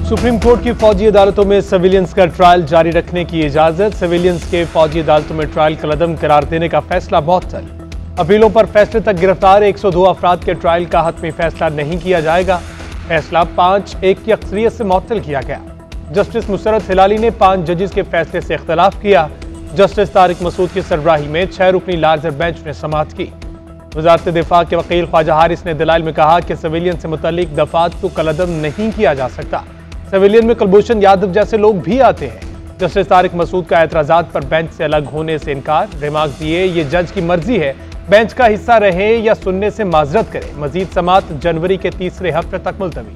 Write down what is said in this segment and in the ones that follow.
Supreme court की फौजी अदालतों में सिविलियंस का ट्रायल जारी रखने की इजाजत। सिविलियंस के फौजी अदालतों में ट्रायल कलअदम करार देने का फैसला मुअत्तल। अपीलों पर फैसले तक गिरफ्तार 102 अफराद के ट्रायल का हतमी फैसला नहीं किया जाएगा। फैसला 5-1 की अक्सरियत से मुअत्तल किया गया। जस्टिस मुसर्रत हिलाली ने 5 जजेस के फैसले से इख्तलाफ किया। जस्टिस तारिक मसूद की सरबराही में 6 रुकनी लार्जर बेंच ने समाअत की। वज़ारत दिफा के वकील ख्वाजा हारिस ने दलाइल में कहा कि सिविलियन से मुतल्लिक दफात को कलअदम नहीं किया जा सकता। सिविलियन में कुलभूषण यादव जैसे लोग भी आते हैं। जस्टिस तारिक मसूद का एतराजात पर बेंच से अलग होने से इनकार। रिमार्क दिए, ये जज की मर्जी है, बेंच का हिस्सा रहे या सुनने से माजरत करे। मजीद समाअत जनवरी के तीसरे हफ्ते तक मुलतवी।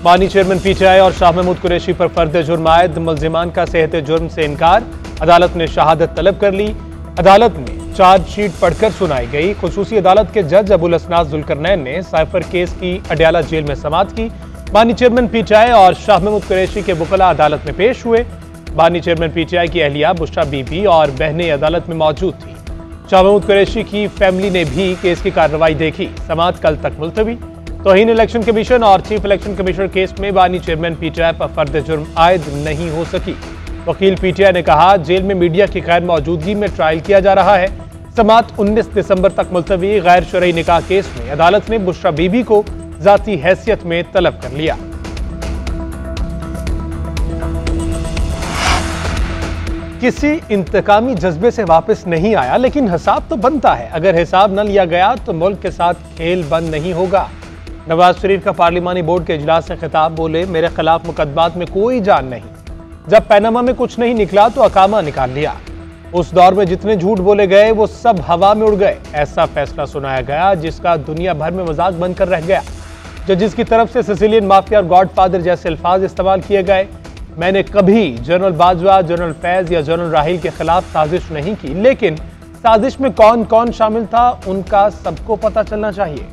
बानी चेयरमैन पीटीआई और शाह महमूद कुरैशी पर फर्द जुर्म आयद। मुल्जिमान का सेहत जुर्म से इनकार। अदालत ने शहादत तलब कर ली। अदालत में चार्जशीट पढ़कर सुनाई गई। खुसूसी अदालत के जज अबुल असनास जुल्करनैन ने साइफर केस की अडयाला जेल में समाअत की। बानी चेयरमैन पीटीआई और शाह महमूद कुरैशी के वकला अदालत में पेश हुए। बानी चेयरमैन पीटीआई की अहलिया बुशरा बीबी और बहनें अदालत में मौजूद थी। शाह महमूद कुरैशी की फैमिली ने भी केस की कार्रवाई देखी। समाअत कल तक मुलतवी। तौहीन इलेक्शन कमीशन और चीफ इलेक्शन कमिश्नर केस में बानी चेयरमैन पीटीआई पर फर्द जुर्म आयद नहीं हो सकी। वकील पीटीआई ने कहा, जेल में मीडिया की गैर मौजूदगी में ट्रायल किया जा रहा है। समाअत 19 दिसंबर तक मुलतवी। गैर शरई निकाह केस में अदालत ने बुशरा बीबी को जाती हैसियत में तलब कर लिया। किसी इंतकामी जज्बे से वापस नहीं आया, लेकिन हिसाब तो बनता है। अगर हिसाब न लिया गया तो मुल्क के साथ खेल बंद नहीं होगा। नवाज शरीफ का पार्लिमानी बोर्ड के इजलास से खिताब। बोले, मेरे खिलाफ मुकदमात में कोई जान नहीं। जब पैनामा में कुछ नहीं निकला तो अकामा निकाल लिया। उस दौर में जितने झूठ बोले गए वो सब हवा में उड़ गए। ऐसा फैसला सुनाया गया जिसका दुनिया भर में मजाक बनकर रह गया। जजिस की तरफ से सिसिलियन माफिया और गॉडफादर जैसे अल्फाज इस्तेमाल किए गए। मैंने कभी जनरल बाजवा, जनरल फैज या जनरल राहिल के खिलाफ साजिश नहीं की, लेकिन साजिश में कौन कौन शामिल था उनका सबको पता चलना चाहिए।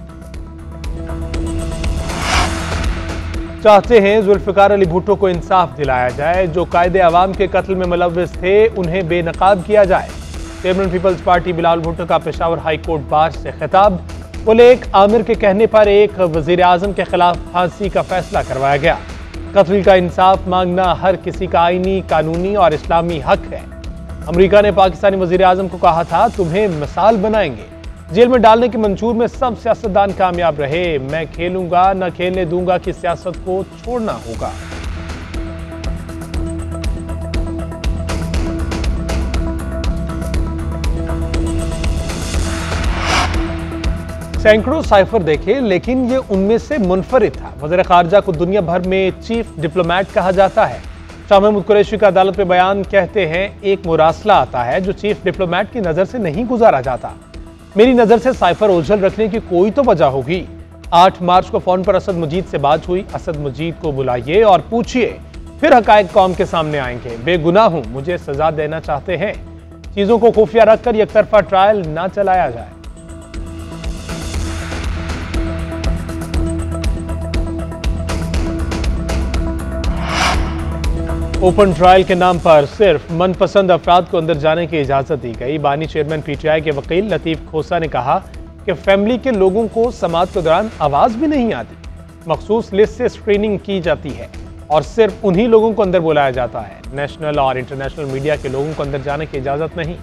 चाहते हैं जुल्फिकार अली भुट्टो को इंसाफ दिलाया जाए। जो कायदे अवाम के कत्ल में मुलव्विस थे उन्हें बेनकाब किया जाए। चेयरमैन पीपल्स पार्टी बिलावल भुट्टो का पेशावर हाई कोर्ट बार से खिताब। बोले, एक आमिर के कहने पर एक वजीर आजम के खिलाफ फांसी का फैसला करवाया गया। कत्ल का इंसाफ मांगना हर किसी का आईनी, कानूनी और इस्लामी हक है। अमेरिका ने पाकिस्तानी वजीर आजम को कहा था, तुम्हें मिसाल बनाएंगे। जेल में डालने के मंशूर में सब सियासतदान कामयाब रहे। मैं खेलूंगा न खेलने दूंगा की सियासत को छोड़ना होगा। सैकड़ों साइफर देखे, लेकिन ये उनमें से मुनफरिद था। वज़ीर खारजा को दुनिया भर में चीफ डिप्लोमेट कहा जाता है। शाह महमूद कुरैशी का अदालत में बयान। कहते हैं, एक मुरासला आता है जो चीफ डिप्लोमेट की नजर से नहीं गुजारा जाता। मेरी नजर से साइफर ओझल रखने की कोई तो वजह होगी। 8 मार्च को फोन पर असद मजीद से बात हुई। असद मजीद को बुलाइए और पूछिए, फिर हकायक कौम के सामने आएंगे। बेगुनाह हूं, मुझे सजा देना चाहते हैं। चीजों को खुफिया रखकर एकतरफा ट्रायल ना चलाया जाए। ओपन ट्रायल के नाम पर सिर्फ मनपसंद अफराद को अंदर जाने की इजाजत दी गई। बानी चेयरमैन पीटीआई के वकील लतीफ खोसा ने कहा कि फैमिली के लोगों को समाअत के दौरान आवाज भी नहीं आती। मखसूस लिस्ट से स्क्रीनिंग की जाती है और सिर्फ उन्हीं लोगों को अंदर बुलाया जाता है। नेशनल और इंटरनेशनल मीडिया के लोगों को अंदर जाने की इजाजत नहीं।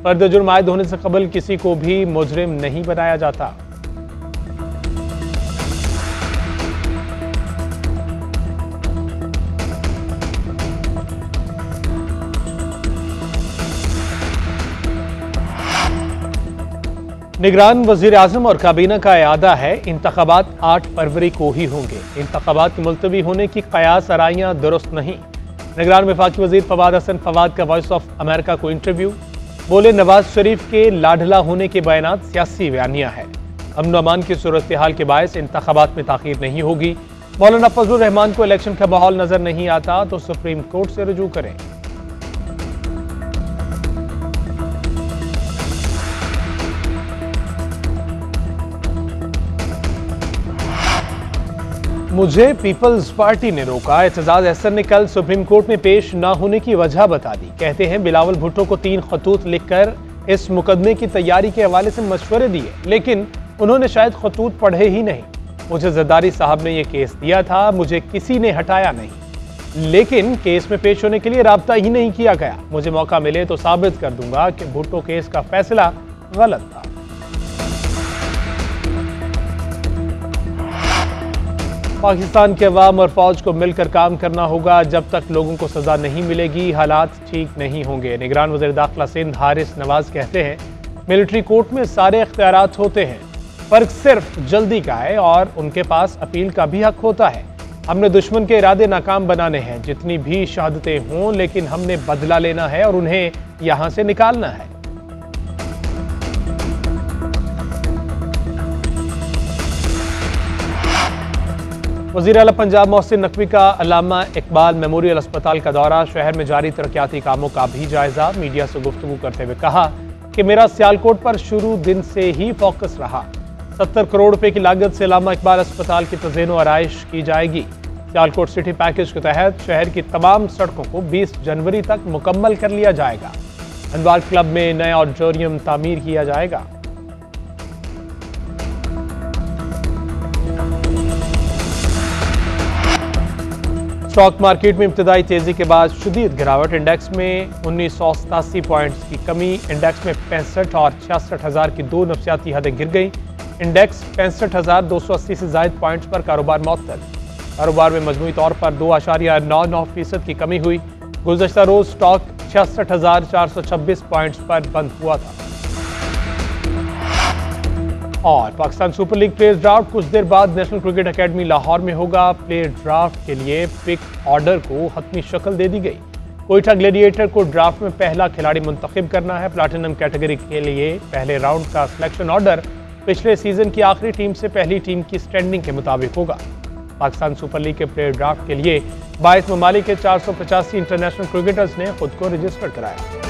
फर्द जुर्म आयद होने से कबल किसी को भी मुजरिम नहीं बनाया जाता। निगरान वजीर आजम और काबीना का इरादा है, इंतखाबात 8 फरवरी को ही होंगे। इंतखाबात के मुलतवी होने की कयास आराइयां दुरुस्त नहीं। निगरान वफाकी वजीर फवाद हसन फवाद का वॉइस ऑफ अमेरिका को इंटरव्यू। बोले, नवाज शरीफ के लाडला होने के बयानात सियासी बयानिया है। अमन अमान की सूरत हाल के बायस इंतखाबात में ताखीर नहीं होगी। मौलाना फजलुर रहमान को इलेक्शन का माहौल नजर नहीं आता तो सुप्रीम कोर्ट से रुजू करें। मुझे पीपल्स पार्टी ने रोका। एतजाज अहसन ने कल सुप्रीम कोर्ट में पेश न होने की वजह बता दी। कहते हैं, बिलावल भुट्टो को 3 खतूत लिखकर इस मुकदमे की तैयारी के हवाले से मशवरे दिए, लेकिन उन्होंने शायद खतूत पढ़े ही नहीं। मुझे जरदारी साहब ने यह केस दिया था, मुझे किसी ने हटाया नहीं, लेकिन केस में पेश होने के लिए राब्ता ही नहीं किया गया। मुझे मौका मिले तो साबित कर दूंगा कि भुट्टो केस का फैसला गलत था। पाकिस्तान के अवाम और फौज को मिलकर काम करना होगा। जब तक लोगों को सजा नहीं मिलेगी, हालात ठीक नहीं होंगे। निगरान वज़ीर दाखिला सिंध हारिस नवाज कहते हैं, मिलिट्री कोर्ट में सारे इख्तियारात होते हैं, फर्क सिर्फ जल्दी का है और उनके पास अपील का भी हक होता है। हमने दुश्मन के इरादे नाकाम बनाने हैं, जितनी भी शहादतें हों, लेकिन हमने बदला लेना है और उन्हें यहां से निकालना है। वज़ीर आला पंजाब मोहसिन नकवी का अल्लामा इकबाल मेमोरियल अस्पताल का दौरा, शहर में जारी तरक्याती कामों का भी जायजा। मीडिया से गुफ्तगू करते हुए कहा कि मेरा सियालकोट पर शुरू दिन से ही फोकस रहा। 70 करोड़ रुपए की लागत से अल्लामा इकबाल अस्पताल की तज़ीन व आराइश की जाएगी। सियालकोट सिटी पैकेज के तहत शहर की तमाम सड़कों को 20 जनवरी तक मुकम्मल कर लिया जाएगा। अनवार क्लब में नया ऑडिटोरियम तामीर किया जाएगा। स्टॉक मार्केट में इब्तदाई तेजी के बाद शदीद गिरावट। इंडेक्स में 1987 पॉइंट्स की कमी। इंडेक्स में 65 और 66,000 की दो नफसियाती हदें गिर गई। इंडेक्स 65,280 से जायद पॉइंट्स पर कारोबार मुअत्तल। कारोबार में मजमूई तौर पर 2.99% की कमी हुई। गुज़श्ता रोज स्टॉक 66,426 पॉइंट्स पर बंद हुआ था। और Pakistan super league player draft कुछ देर बाद नेशनल क्रिकेट अकेडमी लाहौर में होगा। प्लेयर ड्राफ्ट के लिए पिक ऑर्डर को हतमी शक्ल दे दी गई। कोयटा ग्लेडिएटर को ड्राफ्ट में पहला खिलाड़ी मुंतखब करना है। प्लैटिनम कैटेगरी के लिए पहले राउंड का सिलेक्शन ऑर्डर पिछले सीजन की आखिरी टीम से पहली टीम की स्टैंडिंग के मुताबिक होगा। पाकिस्तान सुपर लीग के प्लेयर ड्राफ्ट के लिए 22 ममालिक के 485 इंटरनेशनल क्रिकेटर्स ने खुद को रजिस्टर कराया।